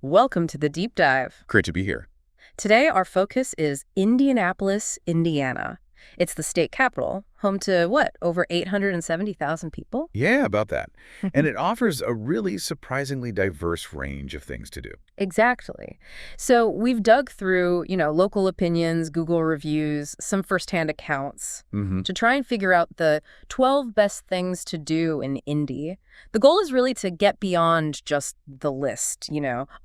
Welcome to the deep dive. Great to be here. Today, our focus is Indianapolis, Indiana. It's the state capital, home to over 870,000 people? Yeah, about that. And it offers a really surprisingly diverse range of things to do. Exactly. So we've dug through, local opinions, Google reviews, some firsthand accounts to try and figure out the 12 best things to do in Indy. The goal is really to get beyond just the list,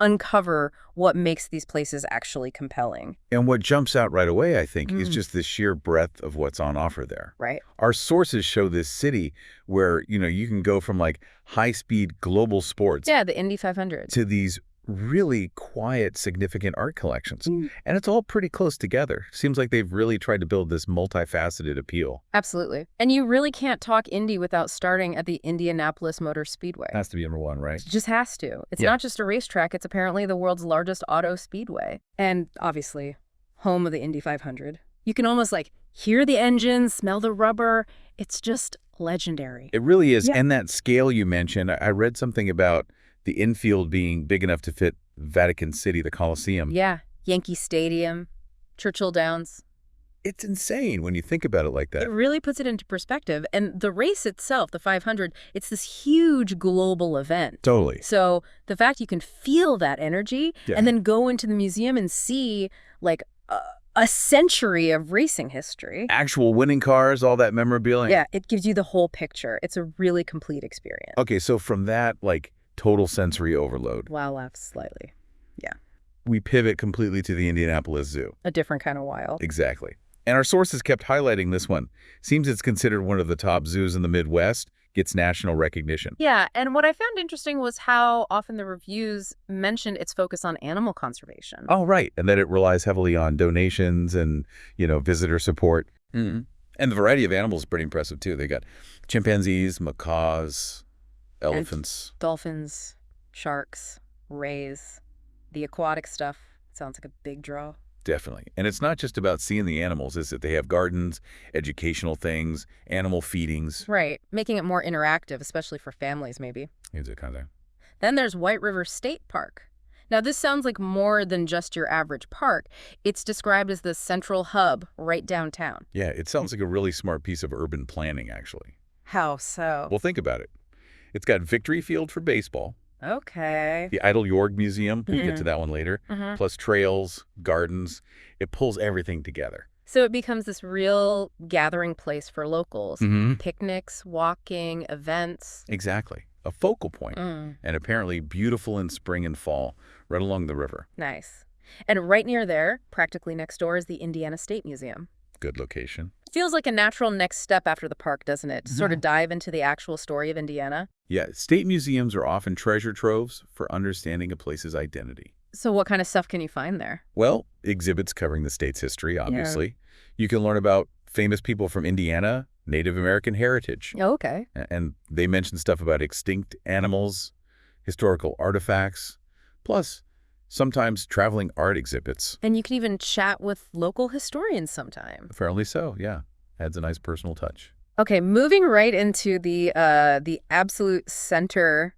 uncover what makes these places actually compelling. And what jumps out right away, I think, is just the sheer breadth of what's on offer there. Right. Our sources show this city where, you can go from like high-speed global sports Yeah, the Indy 500. to these really quiet, significant art collections. And it's all pretty close together. Seems like they've really tried to build this multifaceted appeal. Absolutely. And you really can't talk Indy without starting at the Indianapolis Motor Speedway. Has to be number one, right? It just has to. It's not just a racetrack. It's apparently the world's largest auto speedway. And obviously, home of the Indy 500. You can almost hear the engines, smell the rubber. It's just legendary. It really is. Yeah. And that scale you mentioned, I read something about the infield being big enough to fit Vatican City, the Coliseum. Yeah. Yankee Stadium, Churchill Downs. It's insane when you think about it like that. It really puts it into perspective. And the race itself, the 500, it's this huge global event. Totally. So the fact you can feel that energy and then go into the museum and see a century of racing history. Actual winning cars, all that memorabilia. Yeah, it gives you the whole picture. It's a really complete experience. Okay, so from that, total sensory overload, Wow, laughs slightly. Yeah. we pivot completely to the Indianapolis Zoo. A different kind of wild. Exactly. And our sources kept highlighting this one. Seems it's considered one of the top zoos in the Midwest, gets national recognition. Yeah, and what I found interesting was how often the reviews mentioned its focus on animal conservation. Oh, right. And that it relies heavily on donations and, visitor support. And the variety of animals is pretty impressive, too. They got chimpanzees, macaws, elephants. And dolphins, sharks, rays, the aquatic stuff. Sounds like a big draw. Definitely. And it's not just about seeing the animals, is it? They have gardens, educational things, animal feedings. Right, making it more interactive, especially for families, maybe. Is it kind of? Then there's White River State Park. Now, this sounds like more than just your average park. It's described as the central hub right downtown. Yeah, it sounds like a really smart piece of urban planning, actually. How so? Well, think about it. It's got Victory Field for baseball, Okay. the Idle York Museum, we'll get to that one later, plus trails, gardens. It pulls everything together. So it becomes this real gathering place for locals. Picnics, walking, events. Exactly. A focal point. And apparently beautiful in spring and fall, right along the river. Nice. And right near there, practically next door, is the Indiana State Museum. Good location. Feels like a natural next step after the park, doesn't it? To sort of dive into the actual story of Indiana. Yeah, state museums are often treasure troves for understanding a place's identity. So what kind of stuff can you find there? Well, exhibits covering the state's history, obviously. You can learn about famous people from Indiana, Native American heritage. Okay. And they mention stuff about extinct animals, historical artifacts, plus sometimes traveling art exhibits. And you can even chat with local historians sometime. Fairly so, yeah. Adds a nice personal touch. Okay, moving right into the absolute center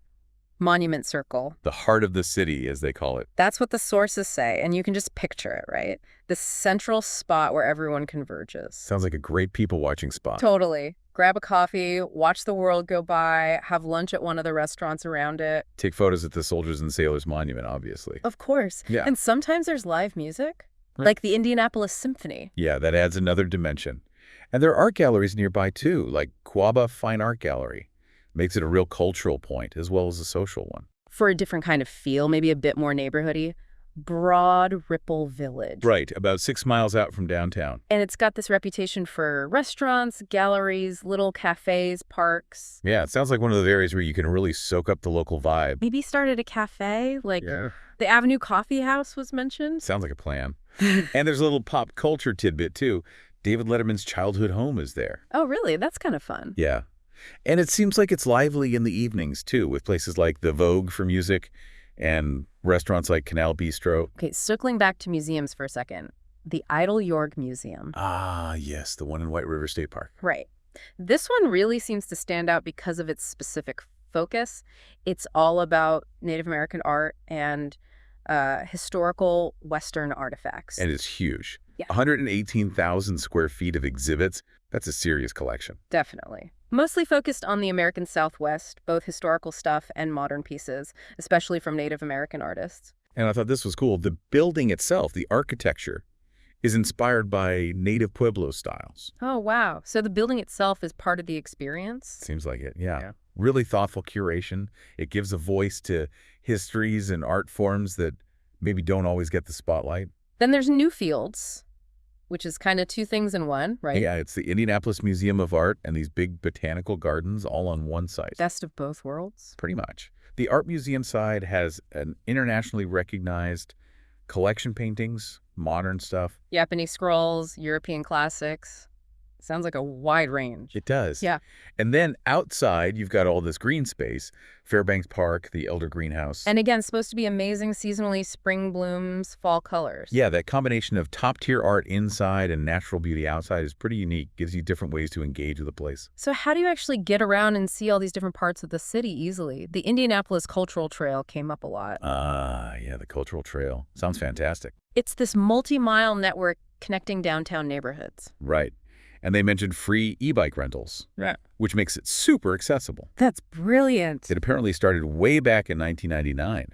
monument circle. The heart of the city, as they call it. That's what the sources say, and you can just picture it, right? The central spot where everyone converges. Sounds like a great people-watching spot. Totally. Grab a coffee, watch the world go by, have lunch at one of the restaurants around it. Take photos at the Soldiers and Sailors Monument, obviously. Of course. Yeah. And sometimes there's live music, Right. like the Indianapolis Symphony. Yeah, that adds another dimension. And there are art galleries nearby, too, like Quabbah Fine Art Gallery. Makes it a real cultural point, as well as a social one. For a different kind of feel, maybe a bit more neighborhoody, Broad Ripple Village. Right, about 6 miles out from downtown. And it's got this reputation for restaurants, galleries, little cafes, parks. Yeah, it sounds like one of those areas where you can really soak up the local vibe. Maybe start at a cafe, like Yeah. the Avenue Coffee House was mentioned. Sounds like a plan. And there's a little pop culture tidbit, too. David Letterman's childhood home is there. Oh, really? That's kind of fun. Yeah. And it seems like it's lively in the evenings, too, with places like the Vogue for music and restaurants like Canal Bistro. Okay, circling back to museums for a second. The Idle York Museum. Ah, yes, the one in White River State Park. Right. This one really seems to stand out because of its specific focus. It's all about Native American art and historical Western artifacts. And it's huge. Yeah. 118,000 square feet of exhibits. That's a serious collection. Definitely. Mostly focused on the American Southwest, both historical stuff and modern pieces, especially from Native American artists. And I thought this was cool. The building itself, the architecture, is inspired by native Pueblo styles. Oh, wow. So the building itself is part of the experience? Seems like it, yeah. Really thoughtful curation. It gives a voice to histories and art forms that maybe don't always get the spotlight. Then there's Newfields, which is kind of two things in one, right? Yeah, it's the Indianapolis Museum of Art and these big botanical gardens all on one site. Best of both worlds? Pretty much. The art museum side has an internationally recognized collection paintings, modern stuff. Japanese scrolls, European classics. Sounds like a wide range. It does. Yeah. And then outside, you've got all this green space, Fairbanks Park, the Elder Greenhouse. And again, supposed to be amazing seasonally spring blooms, fall colors. Yeah, that combination of top-tier art inside and natural beauty outside is pretty unique. Gives you different ways to engage with the place. So how do you actually get around and see all these different parts of the city easily? The Indianapolis Cultural Trail came up a lot. Yeah, the Cultural Trail. Sounds fantastic. It's this multi-mile network connecting downtown neighborhoods. Right. And they mentioned free e-bike rentals, which makes it super accessible. That's brilliant. It apparently started way back in 1999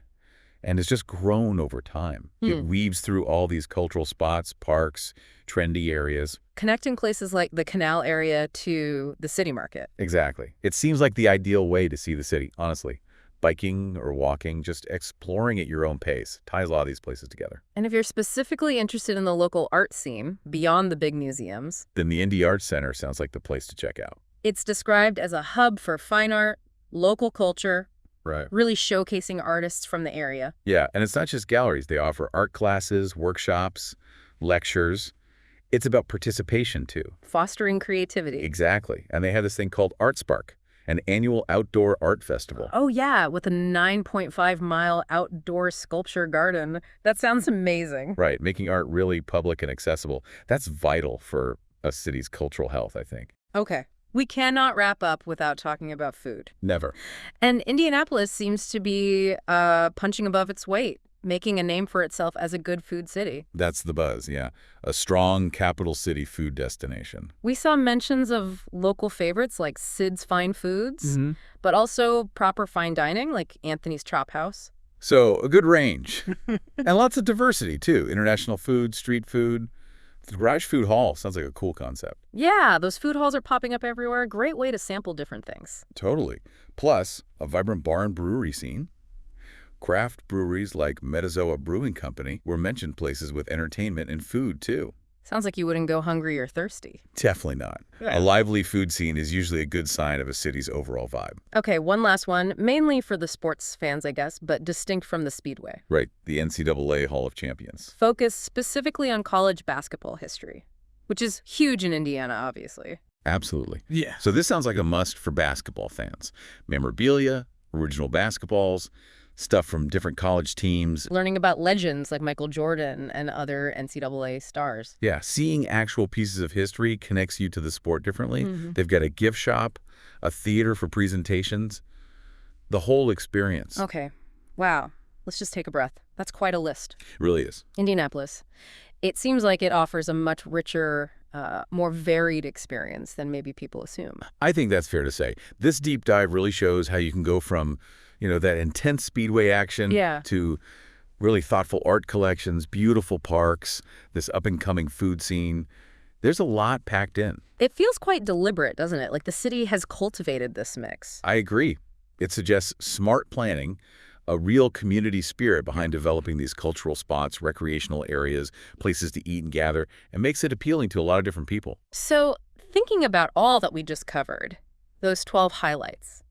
and has just grown over time. It weaves through all these cultural spots, parks, trendy areas. Connecting places like the canal area to the city market. Exactly. It seems like the ideal way to see the city, honestly. Biking or walking, just exploring at your own pace, ties a lot of these places together. And if you're specifically interested in the local art scene, beyond the big museums, then the Indy Arts Center sounds like the place to check out. It's described as a hub for fine art, local culture, Right. really showcasing artists from the area. Yeah, and it's not just galleries. They offer art classes, workshops, lectures. It's about participation, too. Fostering creativity. Exactly. And they have this thing called Art Spark, an annual outdoor art festival. Oh, yeah, with a 9.5-mile outdoor sculpture garden. That sounds amazing. Right, making art really public and accessible. That's vital for a city's cultural health, I think. Okay. We cannot wrap up without talking about food. Never. And Indianapolis seems to be punching above its weight, making a name for itself as a good food city. That's the buzz, yeah. A strong capital city food destination. We saw mentions of local favorites like Sid's Fine Foods, but also proper fine dining like Anthony's Chop House. So a good range. And lots of diversity, too. International food, street food. The Garage Food Hall sounds like a cool concept. Yeah, those food halls are popping up everywhere. Great way to sample different things. Totally. Plus, a vibrant bar and brewery scene. Craft breweries like Metazoa Brewing Company were mentioned places with entertainment and food, too. Sounds like you wouldn't go hungry or thirsty. Definitely not. Yeah. A lively food scene is usually a good sign of a city's overall vibe. Okay, one last one, mainly for the sports fans, I guess, but distinct from the Speedway. Right, the NCAA Hall of Champions. Focus specifically on college basketball history, which is huge in Indiana, obviously. Absolutely. Yeah. So this sounds like a must for basketball fans. Memorabilia, original basketballs, stuff from different college teams. Learning about legends like Michael Jordan and other NCAA stars. Yeah, seeing actual pieces of history connects you to the sport differently. They've got a gift shop, a theater for presentations, the whole experience. Okay. Wow. Let's just take a breath. That's quite a list. It really is. Indianapolis. It seems like it offers a much richer, more varied experience than maybe people assume. I think that's fair to say. This deep dive really shows how you can go from, that intense speedway action to really thoughtful art collections, beautiful parks, this up-and-coming food scene. There's a lot packed in. It feels quite deliberate, doesn't it? Like the city has cultivated this mix. I agree. It suggests smart planning, a real community spirit behind developing these cultural spots, recreational areas, places to eat and gather, and makes it appealing to a lot of different people. So thinking about all that we just covered, those 12 highlights,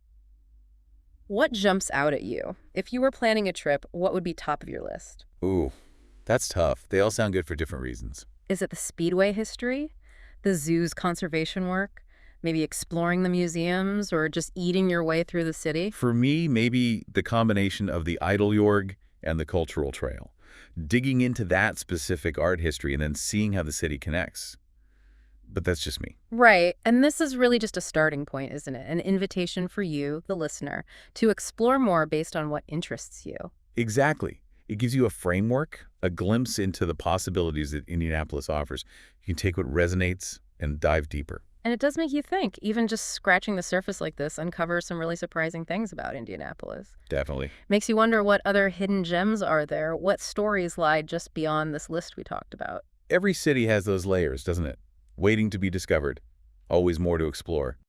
what jumps out at you? If you were planning a trip, what would be top of your list? Ooh, that's tough. They all sound good for different reasons. Is it the Speedway history? The zoo's conservation work? Maybe exploring the museums or just eating your way through the city? For me, maybe the combination of the Idleyorg and the Cultural Trail. Digging into that specific art history and then seeing how the city connects. But that's just me. Right. And this is really just a starting point, isn't it? An invitation for you, the listener, to explore more based on what interests you. Exactly. It gives you a framework, a glimpse into the possibilities that Indianapolis offers. You can take what resonates and dive deeper. And it does make you think. Even just scratching the surface like this uncovers some really surprising things about Indianapolis. Definitely. Makes you wonder what other hidden gems are there, what stories lie just beyond this list we talked about. Every city has those layers, doesn't it? Waiting to be discovered. Always more to explore.